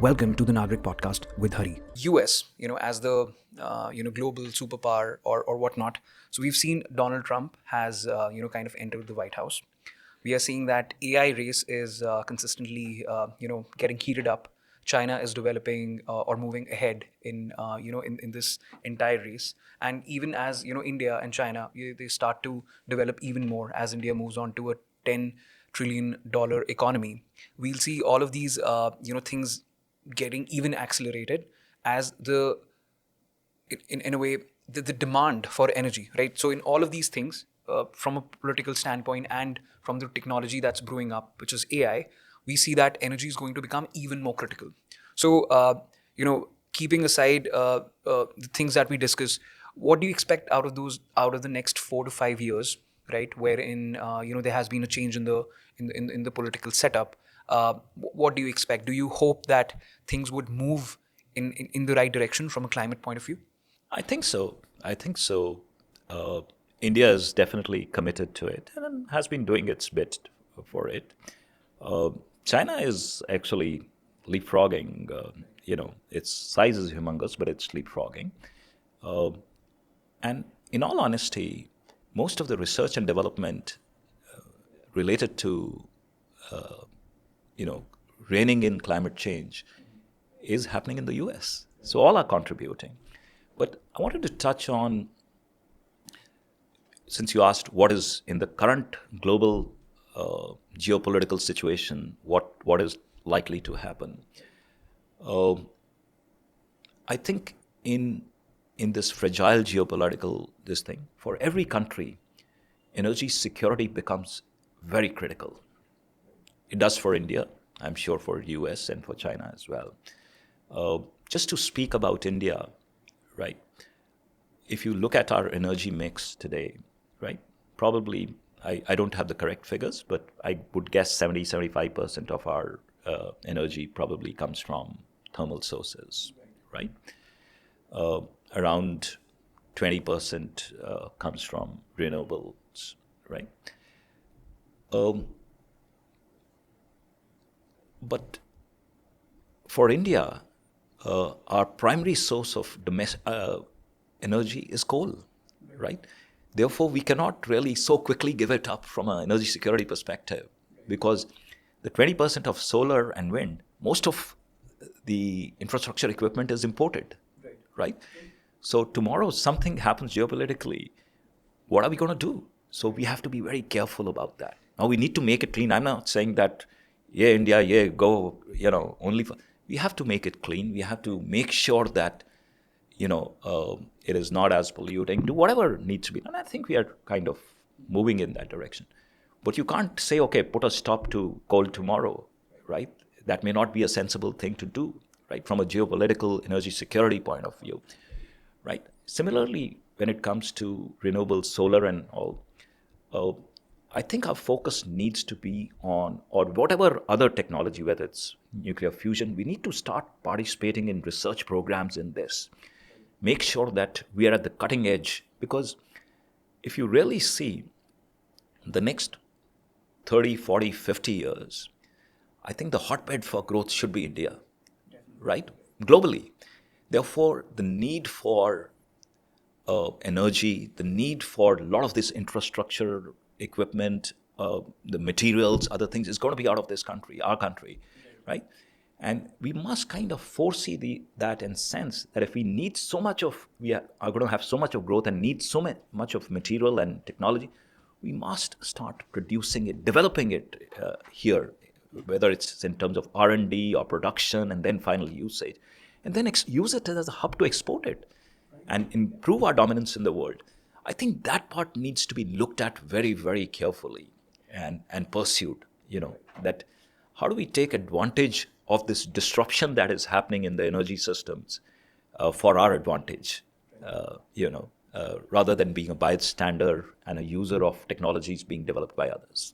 Welcome to the Nagrik Podcast with Hari. US, as the global superpower or whatnot. So we've seen Donald Trump has kind of entered the White House. We are seeing that AI race is consistently getting heated up. China is developing or moving ahead in this entire race, and even as India and China they start to develop even more as India moves on to a $10 trillion economy. We'll see all of these things getting even accelerated as in a way the demand for energy, right? So in all of these things, from a political standpoint and from the technology that's brewing up, which is AI, we see that energy is going to become even more critical. So keeping aside the things that we discuss, what do you expect out of the next 4 to 5 years, right? Wherein there has been a change in the political setup. What do you expect? Do you hope that things would move in the right direction from a climate point of view? I think so. India is definitely committed to it and has been doing its bit for it. Uh, China is actually leapfrogging. Its size is humongous, but it's leapfrogging. Uh, and in all honesty, most of the research and development related to, you know, reining in climate change is happening in the US. So all are contributing. But I wanted to touch on, since you asked what is in the current global geopolitical situation, what is likely to happen. Uh, I think in this fragile geopolitical this thing, for every country, energy security becomes very critical. It does for India, I'm sure for US and for China as well. Just to speak about India, right? If you look at our energy mix today, right? Probably, I don't have the correct figures, but I would guess 75% of our energy probably comes from thermal sources, right? Uh, Around 20% comes from renewables, right? Um, but for India, our primary source of energy is coal, right? Therefore, we cannot really so quickly give it up from an energy security perspective because the 20% of solar and wind, most of the infrastructure equipment is imported, right? So tomorrow something happens geopolitically, what are we going to do? So we have to be very careful about that. Now we need to make it clean. I'm not saying that, yeah, India, yeah, go, only for. We have to make it clean. We have to make sure that, it is not as polluting. Do whatever needs to be done. I think we are kind of moving in that direction. But you can't say, okay, put a stop to coal tomorrow, right? That may not be a sensible thing to do, right? From a geopolitical energy security point of view, right? Similarly, when it comes to renewable solar and all, uh, I think our focus needs to be on, or whatever other technology, whether it's nuclear fusion, we need to start participating in research programs in this. Make sure that we are at the cutting edge, because if you really see the next 30, 40, 50 years, I think the hotbed for growth should be India, right? Globally. Therefore, the need for energy, the need for a lot of this infrastructure, equipment, the materials, other things is going to be out of this country, our country, right? And we must kind of foresee that and sense that if we need so much of, we are going to have so much of growth and need so much of material and technology, we must start producing it, developing it here, whether it's in terms of R&D or production and then final usage, and then use it as a hub to export it and improve our dominance in the world. I think that part needs to be looked at very, very carefully and pursued, that how do we take advantage of this disruption that is happening in the energy systems for our advantage, rather than being a bystander and a user of technologies being developed by others.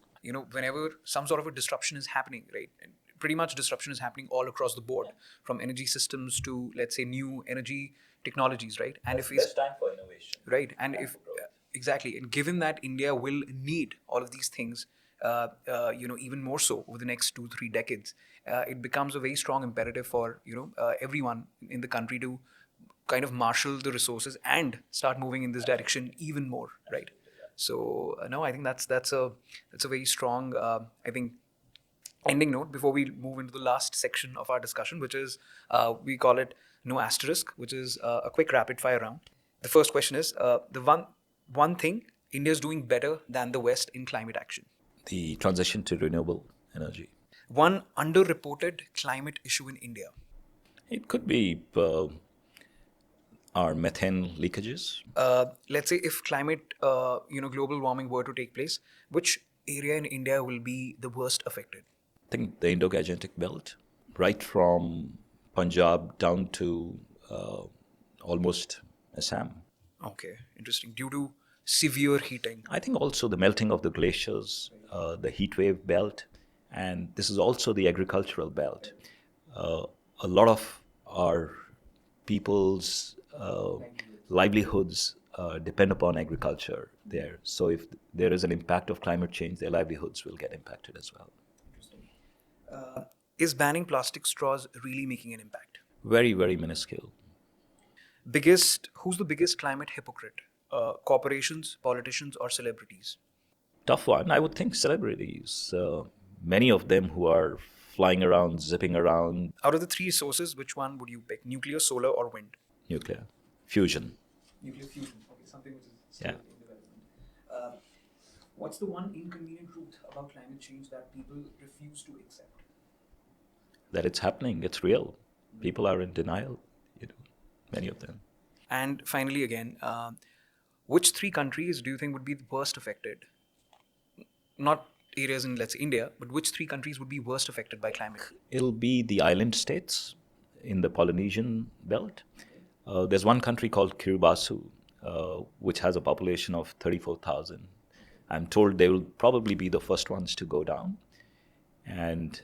Whenever some sort of a disruption is happening, right? And pretty much disruption is happening all across the board, from energy systems to, let's say, new energy technologies, right? And if we Best time for innovation. right, and if exactly, and given that India will need all of these things even more so over the next 2-3 decades, it becomes a very strong imperative for everyone in the country to kind of marshal the resources and start moving in this direction even more, right? So no, I think that's a very strong I think ending note before we move into the last section of our discussion, which is we call it no asterisk, which is a quick rapid fire round. The first question is the one thing India is doing better than the West in climate action. The transition to renewable energy. One underreported climate issue in India. It could be our methane leakages. Let's say if climate, global warming were to take place, which area in India will be the worst affected? I think the Indo-Gangetic belt, right from Punjab down to almost Assam. Okay, interesting. Due to severe heating. I think also the melting of the glaciers, the heat wave belt, and this is also the agricultural belt. A lot of our people's livelihoods depend upon agriculture there. So if there is an impact of climate change, their livelihoods will get impacted as well. Is banning plastic straws really making an impact? Very, very minuscule. Who's the biggest climate hypocrite? Corporations, politicians, or celebrities? Tough one. I would think celebrities. Many of them who are flying around, zipping around. Out of the three sources, which one would you pick? Nuclear, solar, or wind? Nuclear. Fusion. Nuclear fusion. Okay, something which is still in development. What's the one inconvenient truth about climate change that people refuse to accept? That it's happening. It's real. People are in denial. Many of them. And finally, again, which three countries do you think would be the worst affected? Not areas in, let's say, India, but which three countries would be worst affected by climate? It'll be the island states in the Polynesian belt. There's one country called Kiribati, which has a population of 34,000. I'm told they will probably be the first ones to go down. And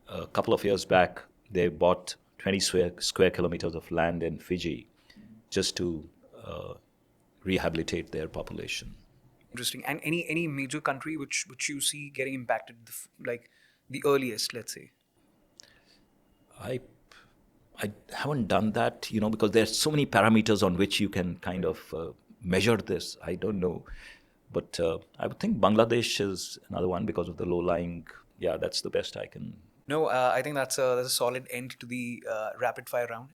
a couple of years back, they bought 20 square kilometers of land in Fiji just to rehabilitate their population. Interesting. And any major country which you see getting impacted, like the earliest, let's say? I haven't done that, because there's so many parameters on which you can kind of measure this. I don't know. But I would think Bangladesh is another one because of the low-lying. Yeah, that's the best I can. No, I think that's a solid end to the rapid fire round.